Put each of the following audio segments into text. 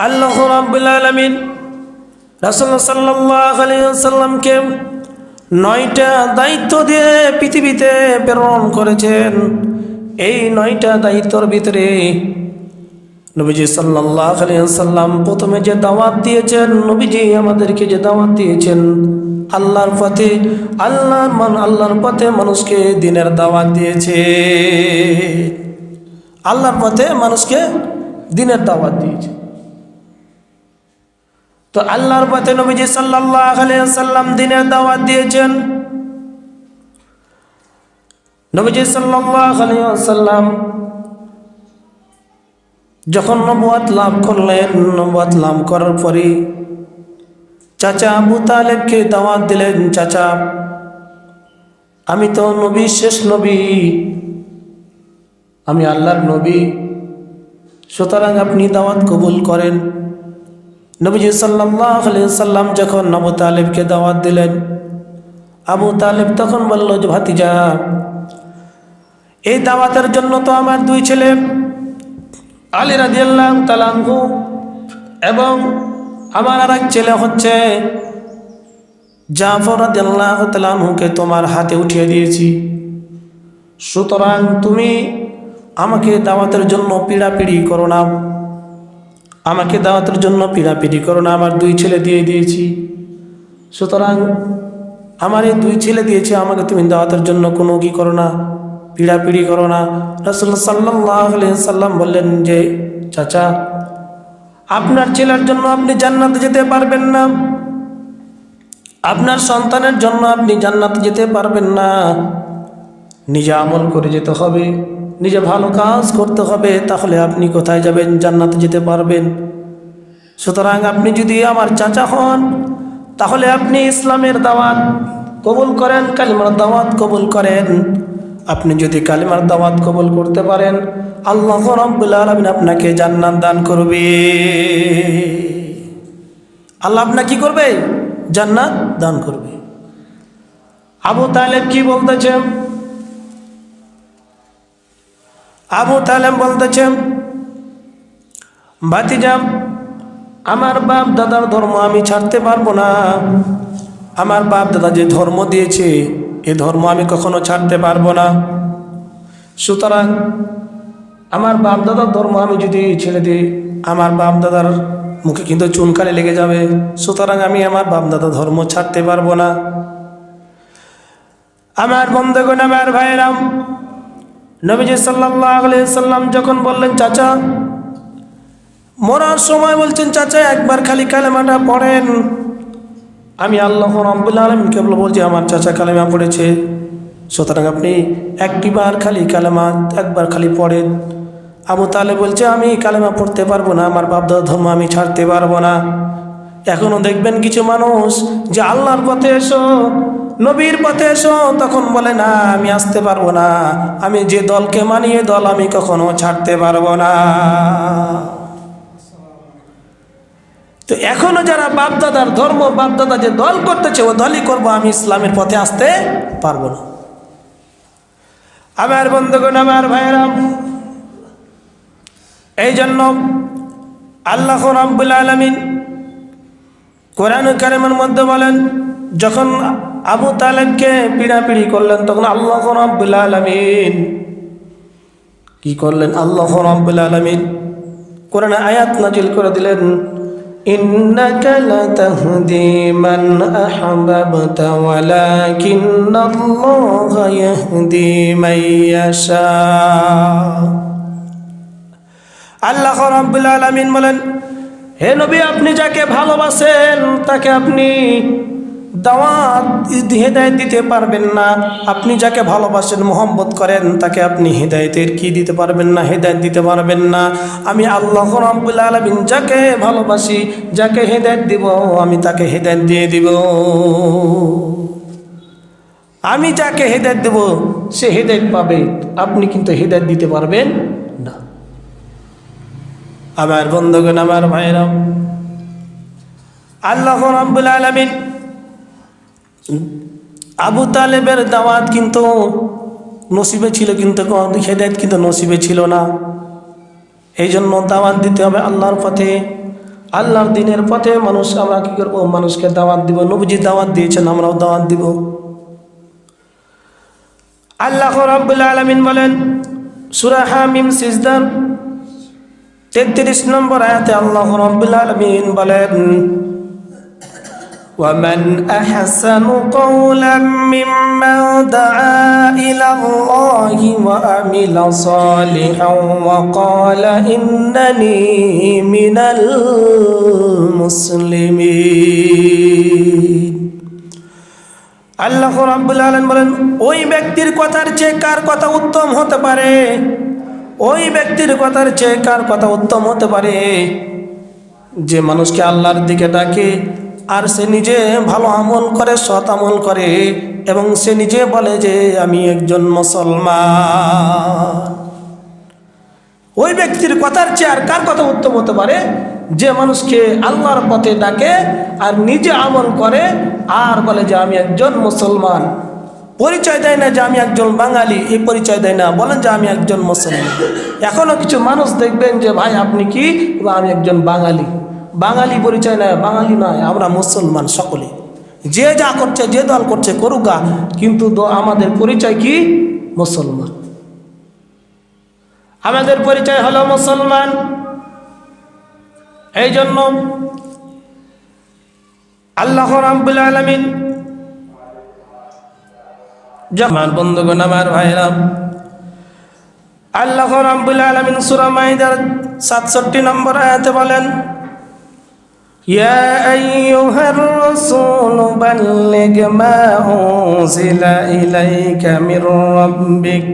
আল্লাহ রাব্বুল আলামিন রাসূল সাল্লাল্লাহু আলাইহি ওয়াসাল্লামকে 9টা দায়িত্ব দিয়ে পৃথিবীতে প্রেরণ করেছেন। এই 9টা দায়িত্বের ভিতরে নবীজি সাল্লাল্লাহু আলাইহি ওয়াসাল্লাম প্রথমে যে দাওয়াত দিয়েছেন, নবীজি আমাদেরকে যে দাওয়াত দিয়েছেন আল্লাহর পথে, আল্লাহর পথে মানুষকে দ্বীনের দাওয়াত দিয়েছে। আল্লাহর পথে মানুষকে দ্বীনের দাওয়াত দিয়েছে। তো আল্লাহর পথে নবীজি সাল্লাল্লাহু আলাইহি ওয়াসাল্লাম দ্বীনের দাওয়াত দিয়েছেন। নবীজি সাল্লাল্লাহু আলাইহি ওয়াসাল্লাম যখন নবুয়ত লাভ করলেন, নবুয়ত লাভ করার পরে চাচা আবু তালেবকে দাওয়াত দিলেন, চাচা আমি তো নবী, শেষ নবী, আমি আল্লাহর নবী, সুতরাং আপনি দাওয়াত কবুল করেন। নবীজি সাল্লাল্লাহু আলাইহি ওয়াসাল্লাম যখন আবু তালেবকে দাওয়াত দিলেন, আবু তালেব তখন বলল যে ভাতিজা, এই দাওয়াতের জন্য তো আমার 2 ছেলে আলী রাদিয়াল্লাহু তাআলা আনহু এবং আমার আরেক ছেলে হচ্ছে জাফর রাদিয়াল্লাহু তাআলা আনহুকে তোমার হাতে উঠিয়ে দিয়েছি। সুতরাং তুমি আমাকে দাওয়াতের জন্য পিড়াপিড়ি করো না, আমাকে দাওয়াতের জন্য পিড়াপিড়ি করো না, আমার 2 ছেলে দিয়ে দিয়েছি। সুতরাং আমার এই 2 ছেলে দিয়েছে, আমাকে তুমি দাওয়াতের জন্য কোনো কি করো না, পিড়াপিড়ি করো না। রাসূলুল্লাহ সাল্লাল্লাহু আলাইহি ওয়াসাল্লাম বললেন যে চাচা, আপনার ছেলের জন্য আপনি জান্নাতে যেতে পারবেন না, আপনার সন্তানের জন্য আপনি জান্নাতে যেতে পারবেন না, নিজে আমল করে যেতে হবে, নিজে ভালো কাজ করতে হবে, তাহলে আপনি কোথায় যাবেন, জান্নাতে যেতে পারবেন। সুতরাং আপনি যদি আমার চাচা হন তাহলে আপনি ইসলামের দাওয়াত কবুল করেন, কালিমার দাওয়াত কবুল করেন। আপনি যদি কালিমার দাওয়াত কবুল করতে পারেন, আল্লাহ রাব্বুল আলামিন আপনাকে জান্নাত দান করবে। আল্লাহ আপনাকে কি করবে? জান্নাত দান করবে। আবু তালেব কি বলতেছেন? আবু তালেব বলতেছেন, ভাতিজা, আমার বাপ দাদার ধর্ম আমি ছাড়তে পারবো না, আমার বাপ দাদা যে ধর্ম দিয়েছে এ ধর্ম আমি কখনো ছাড়তে পারবো না। সুতরাং আমার বাপ দাদার ধর্ম আমি যদি ছেড়ে দিই, আমার বাপ দাদার মুখে কিন্তু চুনকালি লেগে যাবে। সুতরাং আমি আমার বাপ দাদার ধর্ম ছাড়তে পারবো না। আমার বন্ধুগণ, আমার ভাইরাম, নবীজি সাল্লাল্লাহু আলাইহি ওয়াসাল্লাম যখন বললেন চাচা, মরার সময় বলছেন চাচা একবার খালি কালেমাটা পড়েন। আমি আল্লাহ রাব্বুল আলামিনকে বলছি আমার চাচা কালেমা পড়েছে, সুতরাং আপনি একবার খালি কালেমা একবার খালি পড়েন। আবু তালেব বলছে আমি কালেমা পড়তে পারবো না, আমার বাপদাদার ধর্ম আমি ছাড়তে পারবো না। এখনো দেখবেন কিছু মানুষ যে আল্লাহর পথে এসো, নবীর পথে এসো, তখন বলে না আমি আসতে পারবো না, আমি যে দলকে মানি এ দল আমি কখনো ছাড়তে পারবো না। তো এখনো যারা বাপদাদার ধর্ম, বাপদাদা যে দল করতেছে ও দলই করবো, আমি ইসলামের পথে আসতে পারবো না। আমার বন্ধুগণ, আমার ভাইয়েরা, এই জন্য আল্লাহ রাব্বুল আলামিন কোরআন কারীমের মধ্যে বলেন, যখন আবু তালেবকে পিড়াপিড়ি করলেন তখন আল্লাহ রাব্বুল আলামিন কি করলেন? আল্লাহ রাব্বুল আলামিন কোরআনে আয়াত নাজিল করে দিলেন, ইন্নাকা লাতাহদি মান আহবাবতা ওয়ালাকিন্নাল্লাহা ইয়াহদি মান ইয়াশা। আল্লাহ রাব্বুল আলামিন বলেন, হে নবী, আপনি যাকে ভালোবাসেন তাকে আপনি দাওয়াত হিদায়াত দিতে পারবেন না। আপনি যাকে ভালোবাসেন, মোহাম্মত করেন, তাকে আপনি হিদায়াতের কি দিতে পারবেন না, হিদায়াত দিতে পারবেন না। আমি আল্লাহ রাব্বুল আলামিন যাকে ভালোবাসি, যাকে হিদায়াত দিব, আমি তাকে হিদায়াত দিয়ে দিব। আমি যাকে হিদায়াত দেব সে হিদায়াত পাবে, আপনি কিন্তু হিদায়াত দিতে পারবেন না। আমার বন্ধুগণ, আমার ভাইরা, আল্লাহ রাব্বুল আলামিন আবু তালেবের দাওয়াত কিন্তু নসিবে ছিল, কিন্তু হিদায়াত কিন্তু নসিবে ছিল না। এই জন্য দাওয়াত দিতে হবে আল্লাহর পথে, আল্লাহর দিনের পথে। মানুষ আমরা কি করবো? মানুষকে দাওয়াত দিব। নবীজি দাওয়াত দিয়েছেন, আমরাও দাওয়াত দিব। আল্লাহ রাব্বুল আলামিন বলেন সূরা হামিম সিজদার 33 নম্বর আয়াতে আল্লাহ রাব্বুল আলামিন বলেন, وَمَنْ أَحْسَنُ قَوْلًا مِّمَّنْ دَعَا إِلَى اللَّهِ وَعَمِلَ صَالِحًا وَقَالَ إِنَّنِي مِنَ الْمُسْلِمِينَ। আল্লাহ রাব্বুল আলামিন বলেন, ওই ব্যক্তির কথার চেয়ে কার কথা উত্তম হতে পারে? ওই ব্যক্তির কথার চেয়ে কার কথা উত্তম হতে পারে যে মানুষকে আল্লাহর দিকে ডাকে আর সে নিজে ভালো আমল করে, সৎ আমল করে, এবং সে নিজে বলে যে আমি একজন মুসলমান। ওই ব্যক্তির কথার চেয়ে আর কার কথা উত্তম হতে পারে যে মানুষকে আল্লাহর পথে ডাকে আর নিজে আমল করে আর বলে যে আমি একজন মুসলমান। পরিচয় দেয় না যে আমি একজন বাঙালি, এই পরিচয় দেয় না, বলেন যে আমি একজন মুসলমান। এখনো কিছু মানুষ দেখবেন যে ভাই আপনি কি? আমি একজন বাঙালি। বাঙালি পরিচয় নয়, বাঙালি নয়, আমরা মুসলমান সকলে। যে যা করছে, যে দল করছে করুক গা, কিন্তু আমাদের পরিচয় কি? মুসলমান। আমাদের পরিচয় হলো মুসলমান। এই জন্য আল্লাহ রাব্বুল আলামিন, জামান বন্ধুগণ, আমার ভাইরা, আল্লাহ রাব্বুল আলামিন সূরা মাইদার 67 নম্বর আয়াতে বলেন, ইয়া আইয়ুহার রাসূলু বাল্লিগ মা উনজিলা ইলাইকা মির রাব্বিক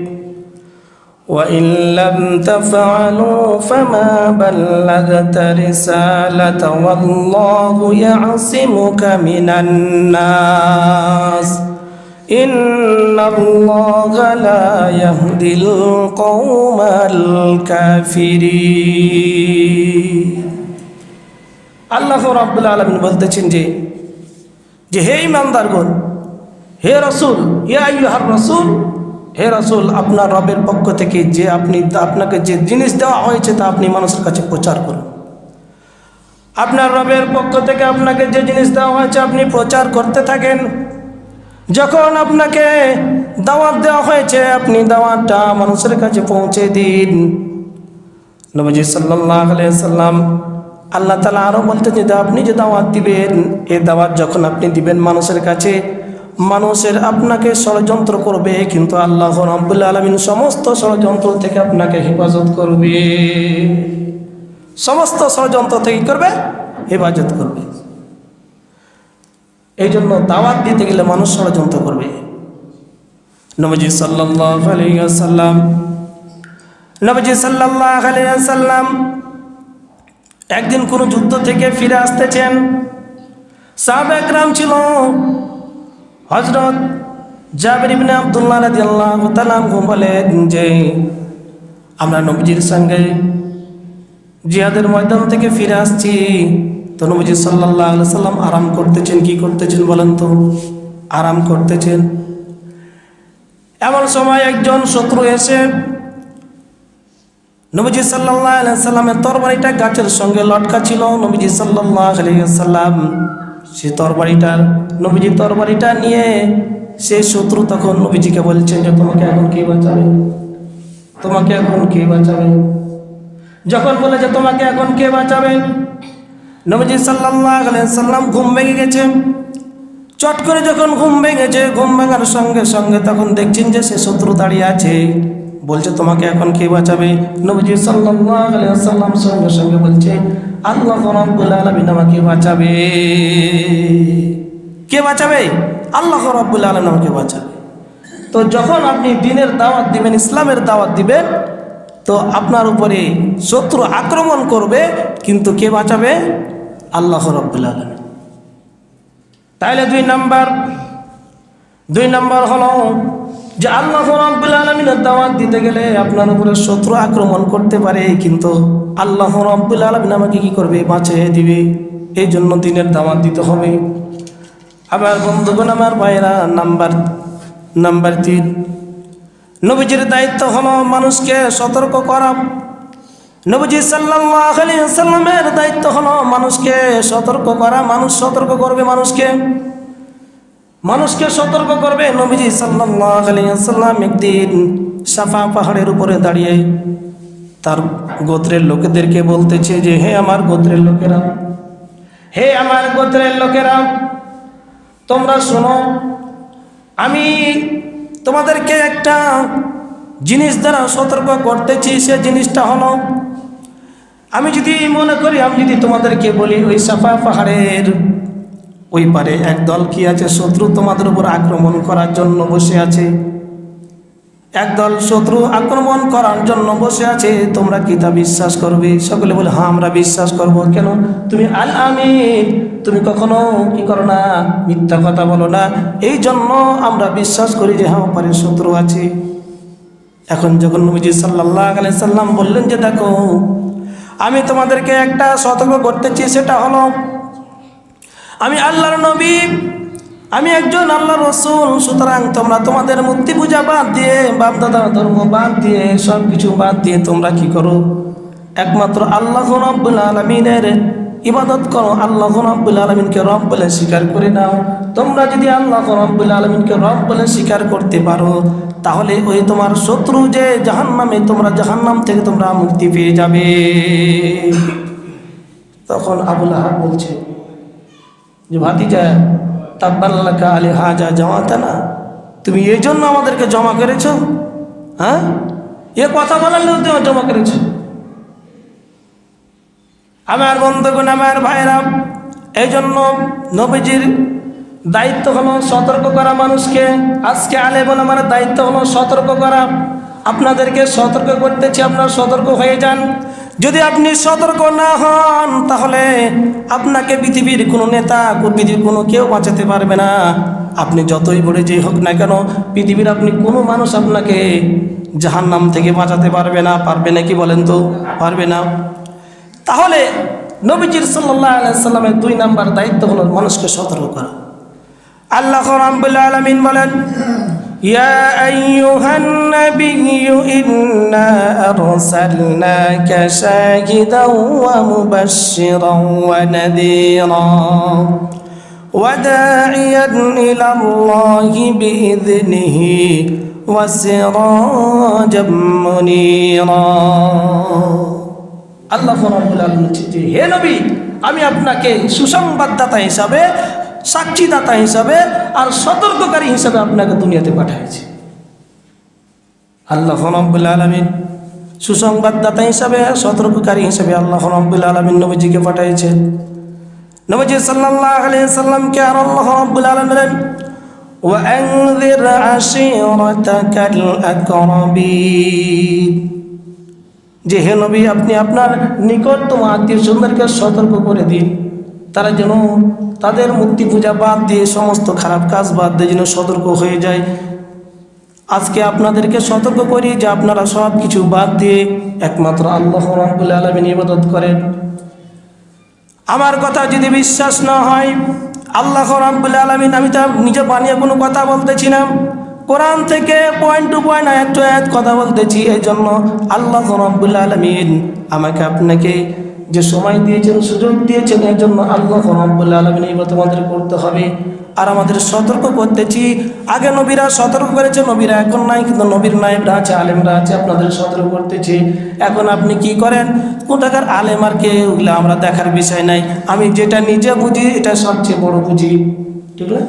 ওয়া ইন লাম তাফআলু ফামা বাল্লাগতা রিসালাতা ওয়াল্লাহু ইয়াসিমুকা মিনান নাস ইন্নাল্লাহা লা ইয়াহদিল কওমাল কাফিরিন। আল্লাহ রাব্বুল আলামিন বলতেছেন যে হে ঈমানদারগণ, হে রাসূল, ইয়া আইয়ুহার রাসূল, হে রাসূল, আপনার রবের পক্ষ থেকে যে আপনাকে যে জিনিস দেওয়া হয়েছে তা আপনি মানুষের কাছে প্রচার করুন। আপনার রবের পক্ষ থেকে আপনাকে যে জিনিস দেওয়া হয়েছে আপনি প্রচার করতে থাকেন। যখন আপনাকে দাওয়াত দেওয়া হয়েছে আপনি দাওয়াতটা মানুষের কাছে পৌঁছে দিন। নবীজি সাল্লাল্লাহু আলাইহি ওয়াসাল্লাম, আল্লাহ তাআলা আরও বলতে যে আপনি যে দাওয়াত দিবেন, এই দাওয়াত যখন আপনি দিবেন মানুষের কাছে, মানুষের আপনাকে ষড়যন্ত্র করবে, কিন্তু আল্লাহ রাব্বুল আলামিন সমস্ত ষড়যন্ত্র থেকে আপনাকে হেফাজত করবে। সমস্ত ষড়যন্ত্র থেকে করবে, হেফাজত করবে। এই জন্য দাওয়াত দিতে গেলে মানুষ ষড়যন্ত্র করবে। নবীজি সাল্লাল্লাহু আলাইহি ওয়াসাল্লাম একদিন কোনো যুদ্ধ থেকে ফিরে আসতেছেন। সাহাবায়ে কেরাম ছিল, হযরত জাবির ইবনে আব্দুল্লাহ রাদিয়াল্লাহু তাআলা আনহু বলেন যে আমরা নবীজির সঙ্গে জিহাদের ময়দান থেকে ফিরে আসছি। তো নবীজি সাল্লাল্লাহু আলাইহি সাল্লাম আরাম করতেছেন। কি করতেছেন বলেন তো? আরাম করতেছেন। এমন সময় একজন শত্রু এসে নবীজি সাল্লাল্লাহু আলাইহি সাল্লামের তরবারিটা গাছের সঙ্গে লটকা ছিল। নবীজি সাল্লাল্লাহু আলাইহি সাল্লাম সেই নবীজি তরবারিটা নিয়ে সেই শত্রু তখন নবীজিকে বলছেন যে তোমাকে এখন কে বাঁচাবে? তোমাকে এখন কে বাঁচাবে? যখন বলে যে তোমাকে এখন কে বাঁচাবে, নবীজি সাল্লাল্লাহু আলাইহি সাল্লাম ঘুম ভেঙে গেছে। চট করে যখন ঘুম ভেঙেছে, ঘুম ভাঙার সঙ্গে সঙ্গে তখন দেখছেন যে সে শত্রু দাঁড়িয়ে আছে, বলছে তোমাকে এখন কে বাঁচাবে? নবীজি সাল্লাল্লাহু আলাইহি ওয়াসাল্লাম সঙ্গে সঙ্গে বলছে আল্লাহ রাব্বুল আলামিন আমাকে বাঁচাবে। কে বাঁচাবে? আল্লাহ রাব্বুল আলামিন আমাকে বাঁচাবে। তো যখন আপনি দ্বীনের দাওয়াত দিবেন, ইসলামের দাওয়াত দিবেন, তো আপনার উপরে শত্রু আক্রমণ করবে, কিন্তু কে বাঁচাবে? আল্লাহ রাব্বুল আলামিন। তাহলে দুই নাম্বার হলো যে আল্লাহ রাব্বুল আলামিনের দাওয়াত দিতে গেলে আপনার উপরে শত্রু আক্রমণ করতে পারে, কিন্তু আল্লাহ রাব্বুল আলামিন আমাকে কি করবে? বাঁচিয়ে দিবে। এই জন্য দ্বীনের দাওয়াত দিতে হবে। আবার বন্ধুগণ, আমার ভাইরা, নাম্বার 3, নবীজির দায়িত্ব হলো মানুষকে সতর্ক করা, নবীজি সাল্লাল্লাহু আলাইহি ওয়াসাল্লামের দায়িত্ব হলো মানুষকে সতর্ক করা। মানুষ সতর্ক করবে, মানুষকে সতর্ক করবে। নবীজি সাল্লাল্লাহু আলাইহি ওয়াসাল্লাম একদিন সাফা পাহাড়ের উপরে দাঁড়িয়ে তার গোত্রের লোকেদেরকে বলতেছে যে, হে আমার গোত্রের লোকেরা, তোমরা শোনো, আমি তোমাদেরকে একটা জিনিস দ্বারা সতর্ক করতেছি। সে জিনিসটা হলো, আমি যদি তোমাদেরকে বলি ওই সাফা পাহাড়ের ওই পারে একদল কি আছে, শত্রু তোমাদের উপর আক্রমণ করার জন্য বসে আছে। একদল শত্রু আক্রমণ করার জন্য বসে আছে, তোমরা কি তা বিশ্বাস করবে? সকলে বলে, হ্যাঁ আমরা বিশ্বাস করব। কেন? তুমি আল আমিন, তুমি কখনো কি করো না, মিথ্যা কথা বলো না, এই জন্য আমরা বিশ্বাস করি যে হ্যাঁ পারে শত্রু আছে। এখন যখন নবীজি সাল্লাল্লাহু আলাইহি সাল্লাম বললেন যে দেখো, আমি তোমাদেরকে একটা সতর্ক করতেছি, সেটা হলো আমি আল্লাহর নবী, আমি একজন আল্লাহর রাসূল। সুতরাং তোমরা তোমাদের মূর্তি পূজা বাদ দিয়ে, বাপ দাদার ধর্ম বাদ দিয়ে, সব কিছু বাদ দিয়ে তোমরা কি করো, একমাত্র আল্লাহ রাব্বুল আলামিনের ইবাদত করো। আল্লাহ রাব্বুল আলামিনকে রব বলে স্বীকার করে নাও। তোমরা যদি আল্লাহ রাব্বুল আলামিনকে রব বলে স্বীকার করতে পারো, তাহলে ওই তোমার শত্রু যে জাহান্নামে, তোমরা জাহান্নাম থেকে তোমরা মুক্তি পেয়ে যাবে। তখন আবু লাহাব বলছে যে, ভাতিজা, তাব্বাল্লাকা আলি হাজা জামাতানা, তুমি এই জন্য আমাদেরকে জমা করেছো? হ্যাঁ, এ কথা বলার জন্য তুমি জমা করেছো? আমার বন্ধুগণ, আমার ভাইরা, এই জন্য নবীজির দায়িত্ব হলো সতর্ক করা মানুষকে। আজকে আলেমুল আমার দায়িত্ব হলো সতর্ক করা। আপনাদেরকে সতর্ক করতেছি, আপনারা সতর্ক হয়ে যান। যদি আপনি সতর্ক না হন, তাহলে আপনাকে পৃথিবীর কোনো নেতা, পৃথিবীর কোনো কেউ বাঁচাতে পারবে না। আপনি যতই বড় যে হোক না কেন, পৃথিবীর আপনি কোনো মানুষ আপনাকে জাহান্নাম থেকে বাঁচাতে পারবে না। পারবে নাকি বলেন তো? পারবে না। তাহলে নবীজি সাল্লাল্লাহু আলাইহি ওয়াসাল্লামের 2 নাম্বার দায়িত্ব হলো মানুষকে সতর্ক করা। আল্লাহ রাব্বুল আলামিন বলেন, ইয়া আইয়ুহান নাবিয়্যু ইন্না আরসালনাকা শাহিদান ওয়া মুবাশশিরান ওয়া নাযীরা ওয়া দা'iয়ান ইলা আল্লাহি বিইذনিহি ওয়া সিরাজাম মুনীরা। আল্লাহ রাব্বুল আলামিন বলছেন, হে নবী, আমি আপনাকে সুসংবাদদাতা হিসাবে, সাক্ষীদাতা হিসাবে আর সতর্ককারী হিসাবে আপনাকে দুনিয়াতে পাঠিয়েছি। আল্লাহ রাব্বুল আলামিন সুসংবাদদাতা হিসাবে, সতর্ককারী হিসাবে আল্লাহ রাব্বুল আলামিন নবীজিকে পাঠিয়েছেন। নবীজি সাল্লাল্লাহু আলাইহি সাল্লামকে আর আল্লাহ রাব্বুল আলামিন বলেন, ওয়া আনযির আশীরাতাকাল আকরাবিন, যে হে নবী, আপনি আপনার নিকটতম আত্মীয় স্বজনদেরকে সতর্ক করে দিন, তারা যেন তাদের মূর্তি পূজা বাদ দিয়ে, সমস্ত খারাপ কাজ বাদ দিয়ে যেন সতর্ক হয়ে যায়। আজকে আপনাদেরকে সতর্ক করি যে আপনারা সব কিছু বাদ দিয়ে একমাত্র আল্লাহ রাব্বুল আলামিন ইবাদত করেন। আমার কথা যদি বিশ্বাস না হয়, আল্লাহ রাব্বুল আলামিন, আমি তা নিজে বানিয়ে কোনো কথা বলতেছি না, কোরআন থেকে পয়েন্ট টু পয়েন্ট, আয়াত টু আয়াত কথা বলতেছি। এই জন্য আল্লাহ রাব্বুল আলামিন আমাকে আপনাকে যে সময় দিয়েছেন, সুযোগ দিয়েছেন, এর জন্য আল্লাহ রাব্বুল আলামিন ইবাদত আমাদের করতে হবে। আর আমাদের সতর্ক করতেছি, আগে নবীরা সতর্ক করেছে, নবীরা এখন নাই, কিন্তু নবীর নায়েবরা আছে, আলেমরা আছে, আপনাদের সতর্ক করতেছি। এখন আপনি কি করেন, কোথাকার আলেম আর কে, ওগুলো আমরা দেখার বিষয় নাই। আমি যেটা নিজে বুঝি এটা সবচেয়ে বড় বুঝি, ঠিক না?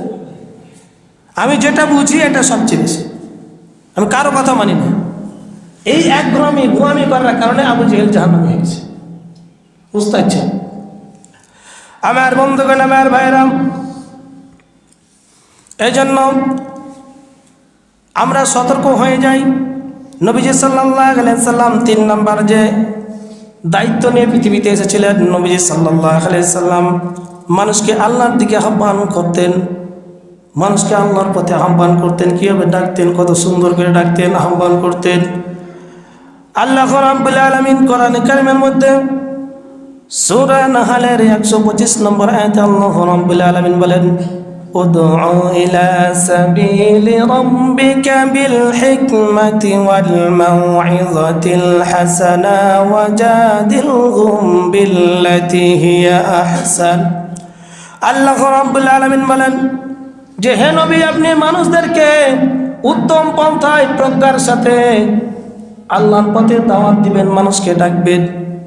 আমি যেটা বুঝি এটা সবচেয়ে বেশি, আমি কারো কথা মানি না। এই একঘমি গুয়ামি করার কারণে আবু জেহেল জাহান্নামে হয়ে গেছে। বুঝতে পারছেন? আমার বন্ধুগণ, আমার ভাইরা, এই জন্য আমরা সতর্ক হয়ে যাই। নবীজি সাল্লাল্লাহু আলাইহি সাল্লাম 3 নাম্বার যে দায়িত্ব নিয়ে পৃথিবীতে এসেছিলেন, নবীজি সাল্লাল্লাহু আলাইহি সাল্লাম মানুষকে আল্লাহর দিকে আহ্বান করতেন, মানুষকে আল্লাহর পথে আহ্বান করতেন। কীভাবে ডাকতেন? কত সুন্দর করে ডাকতেন, আহ্বান করতেন। আল্লাহ রাব্বুল আলামিন কোরআনে কারিমের মধ্যে সূরা নাহলের 125 নম্বর আয়াতে আল্লাহ রাব্বুল আলামিন বলেন, উদউ ইলা সাবিলি রাব্বিকা বিল হিকমাতি ওয়াল মাউইযাতিল হাসানা ওয়াজাদিলহুম বিল্লাতি হিয়া আহসান। আল্লাহ রাব্বুল আলামিন বলেন যে হে নবী, আপনি মানুষদেরকে উত্তম পন্থায় প্রজ্ঞার সাথে আল্লাহর পথে দাওয়াত দিবেন, মানুষকে ডাকবেন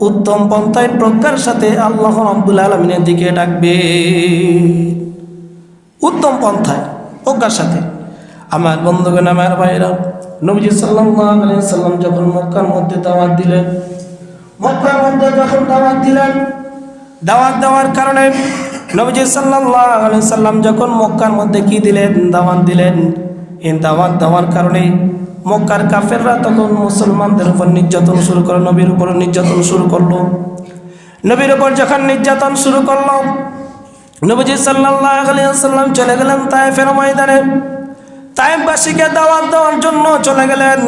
উত্তম পন্থায় প্রজ্ঞার সাথে আল্লাহ রাব্বুল আলামিনের দিকে ডাকবেন, উত্তম পন্থায় প্রজ্ঞার সাথে। আমার বন্ধুগণ, আমার ভাইরা, নবীজি সাল্লাল্লাহু আলাইহি ওয়াসাল্লাম যখন মক্কার মধ্যে দাওয়াত দিলেন, মক্কার মধ্যে যখন দাওয়াত দিলেন, দাওয়াত দেওয়ার কারণে নবীজি সাল্লাল্লাহু আলাইহি ওয়াসাল্লাম যখন মক্কার মধ্যে কি দিলেন, দাওয়াত দিলেন, এই দাওয়াত দেওয়ার কারণে মক্কার কাফেররা তখন মুসলমানদের উপর নির্যাতন শুরু করলো, নবীর উপর নির্যাতন শুরু করলো। নবীর উপর যখন নির্যাতন শুরু করলো, নবীজি সাল্লাল্লাহু আলাইহি ওয়াসাল্লাম চলে গেলেন তায়েফের ময়দানে, তায়েফবাসীকে দাওয়াত দেওয়ার জন্য চলে গেলেন।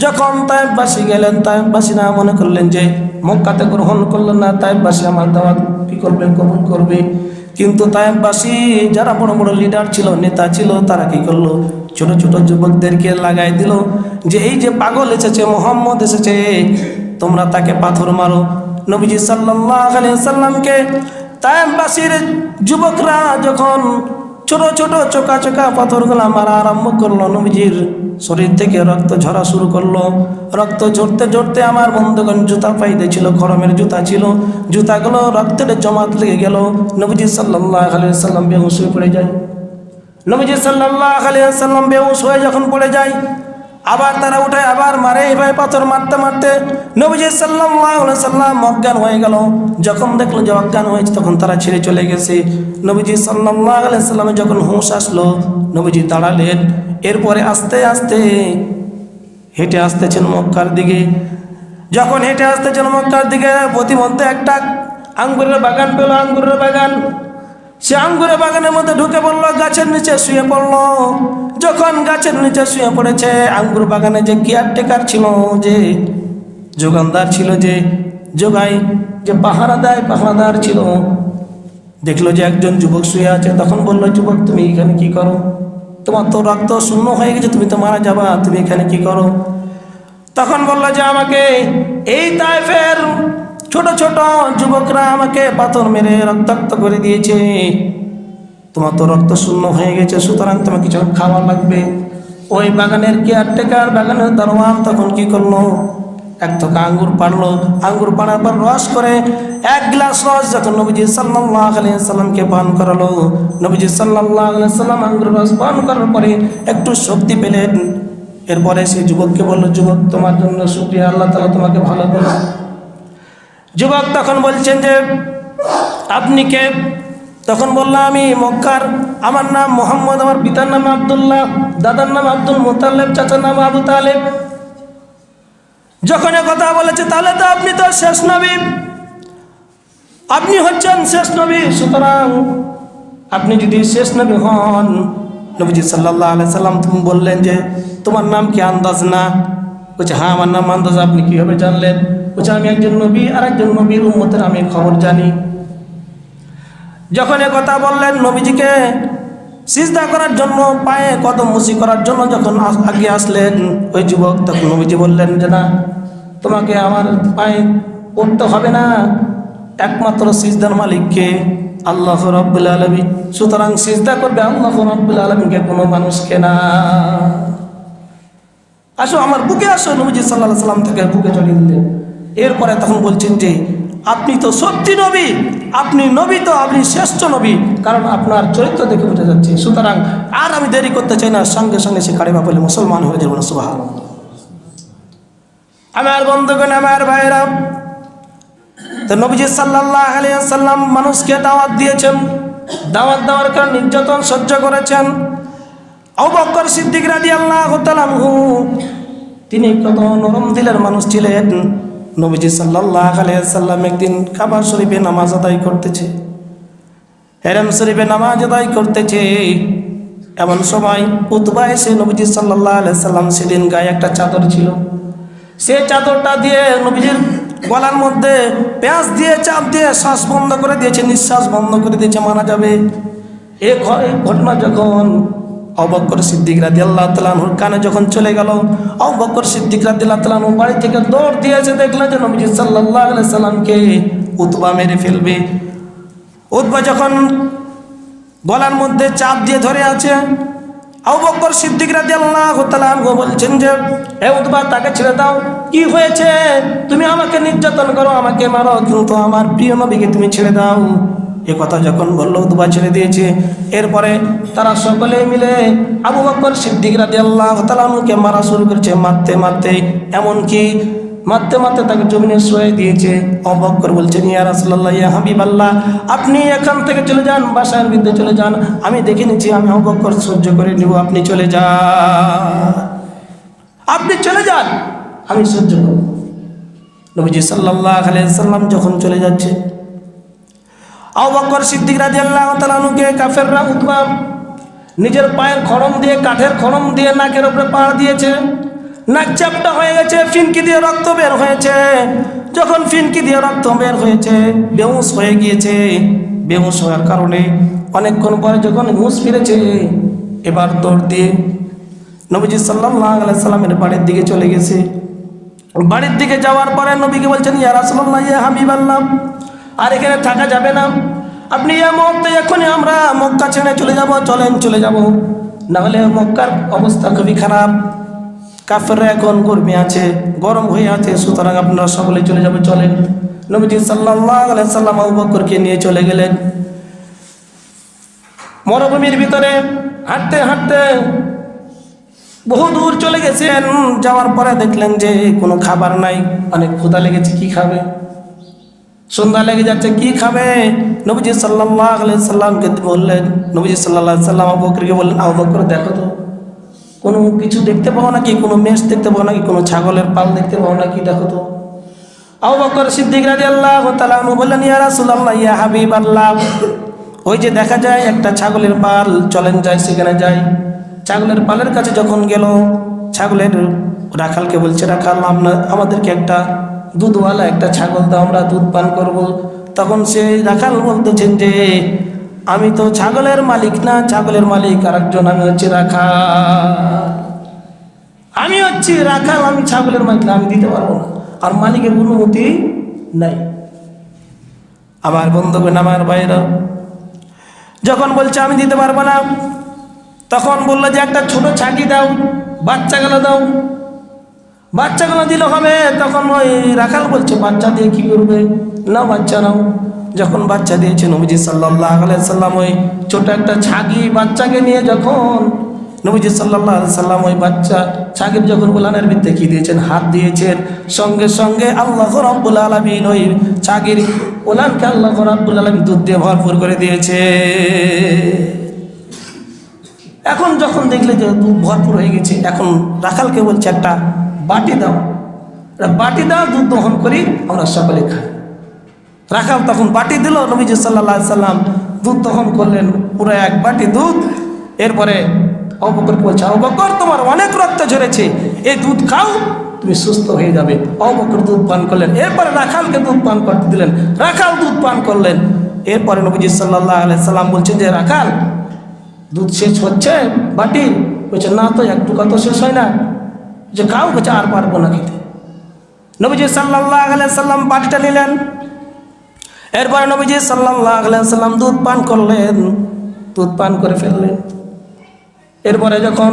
যখন তায়েফবাসী গেলেন, তায়েফবাসীরা মনে করলেন যে মক্কাতে গ্রহণ করলেন না, তায়েফবাসী আমার দাওয়াত কি করবে, কবুল করবে। কিন্তু তায়েফবাসী যারা বড় বড় লিডার ছিল, নেতা ছিল, তারা কি করলো, ছোট ছোট যুবকদেরকে লাগাই দিল যে এই যে পাগল এসেছে, মোহাম্মদ এসেছে, তোমরা তাকে পাথর মারো। নবীজি সাল্লাল্লাহু আলাইহি ওয়াসাল্লামকে তায়েফবাসীর যুবকরা যখন ছোট ছোট চোকা চোকা পাথরগুলো মারা আরম্ভ করলো, নবীজির শরীর থেকে রক্ত ঝরা শুরু করলো। রক্ত ঝরতে ঝরতে আমার বন্ধুগণ জুতা পাইতে ছিল, খরমের জুতা ছিল, জুতাগুলো রক্তের জমাট লেগে গেল। নবীজি সাল্লাল্লাহু আলাইহি ওয়াসাল্লাম বেহুশ হয়ে পড়ে যায়। নবীজি সাল্লাল্লাহু আলাইহি ওয়াসাল্লাম বেহুশ হয়ে যখন পড়ে যায়, আবার তারা উঠে আবার মারে, এইভাবে পাথর মারতে মারতে নবীজি সাল্লাল্লাহু আলাইহি ওয়াসাল্লাম অজ্ঞান হয়ে গেল। যখন দেখলো যে অজ্ঞান হয়েছে, তখন তারা ছেড়ে চলে গেছে। নবীজি সাল্লাল্লাহু আলাইহি ওয়াসাল্লামের যখন হুঁশ আসলো, নবীজি দাঁড়ালেন। এরপরে আস্তে আস্তে হেঁটে আসতেছেন মক্কার দিকে। যখন হেঁটে আসতেছেন মক্কার দিকে, প্রতিমধ্যে একটা আঙ্গুরের বাগান পেল, আঙ্গুরের বাগান। সে আঙ্গুরের বাগানের মধ্যে ঢুকে পড়লো, গাছের নিচে শুয়ে পড়লো। যখন গাছের নিচে শুয়ে পড়েছে, আঙ্গুর বাগানে যে কেয়ারটেকার ছিল, যে যোগানদার ছিল, যে যোগায়, যে পাহারা দেয়, পাহারাদার ছিল, দেখলো যে একজন যুবক শুয়ে আছে। তখন বললো, যুবক তুমি এখানে কি করো? তোমার তো রক্ত শূন্য হয়ে গেছে, তুমি তো মারা যাবা, তুমি এখানে কি করো? তখন বললো যে আমাকে এই তায়েফের ছোট ছোট যুবকরা আমাকে পাথর মেরে রক্তাক্ত করে দিয়েছে, তোমার তো রক্ত শূন্য হয়ে গেছে, সুতরাং তোমার কিছু খাওয়া লাগবে। ওই বাগানের কেয়ারটেকার, বাগানের দারোয়ান তখন কি করলো, এক থোকা আঙ্গুর পাড়লো। আঙ্গুর পাড়ার পর রস করে এক গ্লাস রস যখন নবীজি সাল্লাল্লাহু আলাইহি ওয়াসাল্লামকে পান করালো, নবীজি সাল্লাল্লাহু আলাইহি ওয়াসাল্লাম আঙ্গুর রস পান করার পরে একটু শক্তি পেলেন। এরপরে সেই যুবককে বললো, যুবক তোমার জন্য শুকরিয়া, আল্লাহ তাআলা তোমাকে ভালো করো। যুবক তখন বলছেন যে আপনি কে? তখন বললাম আমি মক্কার, আমার নাম মোহাম্মদ, আমার পিতার নাম আব্দুল্লাহ, দাদার নাম আব্দুল মুতাল্লিব, চাচার নাম আবু তালেব। যখন কথা বলেছে, তাহলে তো আপনি তো শেষ নবী, আপনি হচ্ছেন শেষ নবী, সুতরাং আপনি যদি শেষ নবী হন, নবীজি সাল্লাল্লাহু আলাইহি সাল্লাম তুমি বললেন যে তোমার নাম কি আন্দাজ না? বলছে হ্যাঁ আমার নাম আন্দাজ। আপনি কীভাবে জানলেন? বলছে আমি একজন নবী, আর একজন নবীর উম্মতের আমি খবর জানি। যখন কথা বললেন, নবীজিকে সিজদা করার জন্য, পায়ে কদম মুসি করার জন্য যখন আগে আসলেন ওই যুবক, তখন নবীজি বললেন যে না, তোমাকে আমার পায়ে পড়তে হবে না, একমাত্র সিজদার মালিককে আল্লাহ রাব্বুল আলামিন, সুতরাং সিজদা করবে আল্লাহ রাব্বুল আলামিনকে, কোনো মানুষকে না। আসো আমার বুকে আসো। নবীজি সাল্লাল্লাহু আলাইহি সাল্লাম থেকে বুকে জড়িয়ে দিলেন। এরপরে তখন বলছেন যে আপনি তো সত্যি নবী, আপনি নবী তো, আপনি শ্রেষ্ঠ নবী, কারণ আপনার চরিত্র দেখে বোঝা যাচ্ছে। সুতরাং আর আমি দেরি করতে চাই না, সঙ্গে সঙ্গে সে কালেমা পড়লে মুসলমান হয়ে যাবেন। সুবহানাল্লাহ। আমার বন্ধুগণ, আমার ভাইরা, তো নবীজি সাল্লাল্লাহু আলাইহি ওয়াসাল্লাম মানুষকে দাওয়াত দিয়েছেন, দাওয়াত দেওয়ার কারণে নির্যাতন সহ্য করেছেন। আবু বকর সিদ্দিক রাদিয়াল্লাহু তাআলা আনহু, তিনি কত নরম দিলের মানুষ ছিলেন। নবীজি সাল্লাল্লাহু আলাইহি ওয়াসাল্লাম একদিন কাবা শরীফে নামাজ আদায় করতেছে, হেরেম শরীফে নামাজ আদায় করতেছে, এমন সময় উতবা এসে নবীজি সাল্লাল্লাহু আলাইহি ওয়াসাল্লাম, সেদিন গায়ে একটা চাদর ছিল, সে চাদরটা দিয়ে নবীজির গলার মধ্যে পেঁয়াজ দিয়ে চাপ দিয়ে শ্বাস বন্ধ করে দিয়েছে, নিঃশ্বাস বন্ধ করে দিয়েছে, মারা যাবে। এই ঘটনা যখন আবু বকর সিদ্দিক রাদিয়াল্লাহু তাআলা আনহুর কানে যখন চলে গেল, আবু বকর সিদ্দিক রাদিয়াল্লাহু তাআলা আনহু বাড়ি থেকে দৌড় দিয়েছে, দেখলেন যে নবীজি সাল্লাল্লাহু আলাইহি সাল্লামকে উতবা মেরে ফেলবে। উতবা যখন গলার মধ্যে চাপ দিয়ে ধরে আছে, আবু বকর সিদ্দিক রাদিয়াল্লাহু তাআলা আনহু বলছেন যে হে উতবা, তাকে ছেড়ে দাও, কি হয়েছে? তুমি আমাকে নির্যাতন করো, আমাকে মারো, কিন্তু আমার প্রিয় নবীকে তুমি ছেড়ে দাও। এ কথা যখন বললো, উতবা ছেড়ে দিয়েছে। এরপরে তারা সকলে মিলে আবু বকর সিদ্দিক রাদিয়াল্লাহু তাআলা আনহুকে মারা শুরু করেছে, মারতে মারতে, এমনকি মারতে মারতে তাকে জমিনে শুয়ে দিয়েছে। আবু বকর বলছেন, ইয়া রাসূলুল্লাহ, ইয়া হাবিবাল্লাহ, আপনি এখান থেকে চলে যান, বাসার ভিতরে চলে যান, আমি দেখে নিচ্ছি, আমি আবু বকর সহ্য করে নিব, আপনি চলে যান, আপনি চলে যান, আমি সহ্য করব। নবীজি সাল্লাল্লাহু আলাইহি সাল্লাম যখন চলে যাচ্ছে, আবু বকর সিদ্দিক রাদিয়াল্লাহু তাআলা আনহুকে কাফেররা উতবা নিজের পায়ের খড়ম দিয়ে, কাঠের খড়ম দিয়ে নাকের উপরে পাড় দিয়েছে, নাক চাপটা হয়ে গেছে, ফিনকি দিয়ে রক্ত বের হয়েছে। যখন ফিনকি দিয়ে রক্ত বের হয়েছে, বেহুশ হয়ে গিয়েছে। বেহুশ হওয়ার কারণে অনেকক্ষণ পরে যখন হুঁশ ফিরেছে, এবার দৌড় দিয়ে নবীজি সাল্লাল্লাহু আলাইহি সাল্লামের বাড়ির দিকে চলে গেছে। বাড়ির দিকে যাওয়ার পরে নবীকে বলছেন, ইয়া রাসূলুল্লাহ, ইয়া হাবিবাল্লাহ, আর এখানে থাকা যাবে না, আপনি এই মুহূর্তে এখনই আমরা মক্কা ছেড়ে চলে যাব, চলেন চলে যাব, না হলে মক্কার অবস্থা খুবই খারাপ, কাফেররা এখন গরমে আছে, গরম হয়ে আছে, সুতরাং আপনারা সকলে চলে যাবে, চলেন। নবীজি সাল্লাল্লাহু আলাইহি সাল্লাম আবু বকরকে নিয়ে চলে গেলেন। মরুভূমির ভিতরে হাঁটতে হাঁটতে বহু দূর চলে গেছেন। যাওয়ার পরে দেখলেন যে কোনো খাবার নাই, অনেক ক্ষুধা লেগেছে, কি খাবে? সন্ধ্যা লেগে যাচ্ছে, কি খাবে? নবীজি সাল্লাল্লাহু আলাইহি সাল্লামকে বললেন, নবীজি সাল্লাল্লাহু আলাইহি সাল্লাম আবু বকরকে বললেন, আবু বকর, দেখো তো কোনো কিছু দেখতে পাও নাকি, কোনো মেষ দেখতে পাও নাকি, কোনো ছাগলের পাল দেখতে পাও নাকি, দেখো তো। আবু বকর সিদ্দিক রাদিয়াল্লাহু তাআলা আনহু বললেন, ইয়া রাসূলুল্লাহ, ইয়া হাবিবাল্লাহ, ওই যে দেখা যায় একটা ছাগলের পাল, চলেন যাই, সেখানে যাই। ছাগলের পালের কাছে যখন গেল, ছাগলের রাখালকে বলছে, রাখাল, আমাদেরকে একটা দুধওয়ালা একটা ছাগল দাও, আমরা দুধ পান করব। তখন সে রাখাল বলতেছেন যে আমি তো ছাগলের মালিক না, ছাগলের মালিক আরেকজন, আমি হচ্ছে রাখাল, আমি হচ্ছি রাখাল, আমি ছাগলের মালিক না, আমি দিতে পারবো না, আর মালিকের অনুমতি নাই। আমার বন্ধুগণ, আমার ভাইরা, যখন বলছে আমি দিতে পারবো না, তখন বললো যে একটা ছোট ছাগি দাও, বাচ্চাগুলো দাও, বাচ্চাগুলো দিলে হবে। তখন ওই রাখাল বলছে, বাচ্চা দিয়ে কি করবে? না, বাচ্চা নাও। যখন বাচ্চা দিয়েছে, নবীজি সাল্লাল্লাহু আলাইহি সাল্লাম ওই ছোট একটা ছাগি বাচ্চাকে নিয়ে, যখন নবীজি সাল্লাল্লাহু আলাইহি সাল্লাম ওই বাচ্চা ছাগির যখন উলানের ভিতরে কি দিয়েছেন, হাত দিয়েছেন, সঙ্গে সঙ্গে আল্লাহ রাব্বুল আলামিন ওই ছাগির উলানকে আল্লাহ রাব্বুল আলামিন দুধ দিয়ে ভরপুর করে দিয়েছে। এখন যখন দেখলে যে দুধ ভরপুর হয়ে গেছে, এখন রাখালকে বলছে, একটা বাটি দাও, বাটি দাও, দুধ দহন করি, আমরা সকলে খাই। রাখাল তখন বাটি দিল, নবীজি সাল্লাল্লাহু আলাইহি সাল্লাম দুধ দহন করলেন, পুরো এক বাটি দুধ। এরপরে আবু বকরকে বলছে, আবু বকর, তোমার অনেক রক্ত ঝরেছে, এই দুধ খাও, তুমি সুস্থ হয়ে যাবে। আবু বকর দুধ পান করলেন। এরপরে রাখালকে দুধ পান করতে দিলেন, রাখাল দুধ পান করলেন। এরপরে নবীজি সাল্লাল্লাহু আলাইহি সাল্লাম বলছেন যে রাখাল, দুধ শেষ হচ্ছে বাটি? বলছে, না তো, একটু কত শেষ হয় না, যে খাও। বলছে, আর পারবো না খেতে। নবীজি সাল্লাল্লাহু আলাইহি সাল্লাম বাটিটা নিলেন। এরপরে নবীজি সাল্লাল্লাহু আলাইহি সাল্লাম দুধ পান করলেন, দুধ পান করে ফেললেন। এরপরে যখন